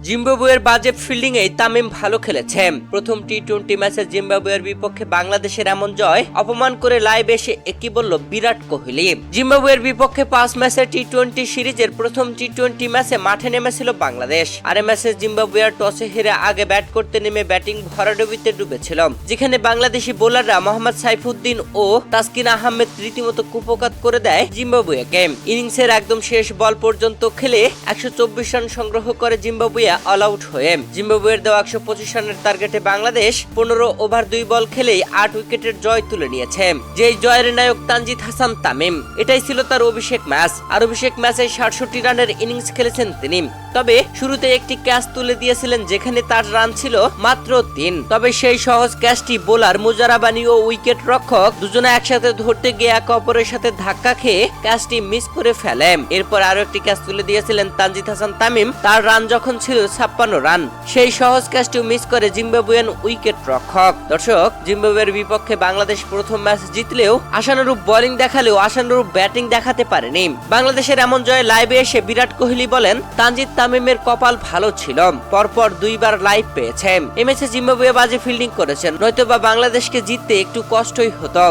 জিম্বাবুয়ের বাজে ফিল্ডিং এ তামিম ভালো খেলেছেন। প্রথম টি-20 ম্যাচে জিম্বাবুয়ের বিপক্ষে বাংলাদেশের এমন জয় অপমান করে লাইভ এসে একই বলল বিরাট কোহলি। জিম্বাবুয়ের বিপক্ষে 5 ম্যাচের টি-20 সিরিজের প্রথম টি-20 ম্যাচে মাঠে নেমেছিল বাংলাদেশ। আর এই ম্যাচে জিম্বাবুয়ের টসে হেরে আগে ব্যাট করতে নেমে ব্যাটিং ভরাডুবিতে ডুবেছিল, যেখানে বাংলাদেশি বোলাররা মোহাম্মদ সাইফুদ্দিন ও তাসকিন আহমেদ রীতিমতো কুপকাত করে দেয় জিম্বাবুয়েকে। ইনিংসের একদম শেষ বল পর্যন্ত খেলে 124 রান সংগ্রহ করে জিম্বাবুয়ে অল আউট হয়ে। জিম্বাবুয়ের দেওয়া 125 রানের টার্গেটে বাংলাদেশ 15 ওভার 2 বল খেলেই 8 উইকেটের জয় তুলে নিয়েছে। যেই জয়ের নায়ক তানজিদ হাসান তামিম, এটাই ছিল তার অভিষেক ম্যাচ। আর অভিষেক ম্যাচে 67 রানের ইনিংস খেলেছেন তিনি। তবে শুরুতে একটি ক্যাচ তুলে দিয়েছিলেন, যেখানে তার রান ছিল মাত্র 3। তবে সেই সহজ ক্যাচটি বোলার মুজারাবানি ও উইকেট রক্ষক দুজনে একসাথে ধরতে গিয়ে একে অপরের সাথে ধাক্কা খেয়ে ক্যাচটি মিস করে ফেলে। এরপর আরো একটি ক্যাচ তুলে দিয়েছিলেন তানজিদ হাসান তামিম। তার রান যখন ছিল 56 রান, সেই সহজ ক্যাচটিও মিস করে জিম্বাবুয়ান উইকেট রক্ষক। দর্শক, জিম্বাবুয়ের বিপক্ষে বাংলাদেশ প্রথম ম্যাচ জিতলেও আশানুরূপ বোলিং দেখালেও আশানুরূপ ব্যাটিং দেখাতে পারেনি। বাংলাদেশের এমন জয়ে লাইভে এসে বিরাট কোহলি বলেন, তানজিদ তামিমের কপাল ভালো ছিল, পরপর 2 বার লাইভ পেয়েছে। এই ম্যাচে জিম্বাবুয়ে বাজে ফিল্ডিং করেছেন, নয়তোবা বাংলাদেশকে জিততে একটু কষ্টই হতো।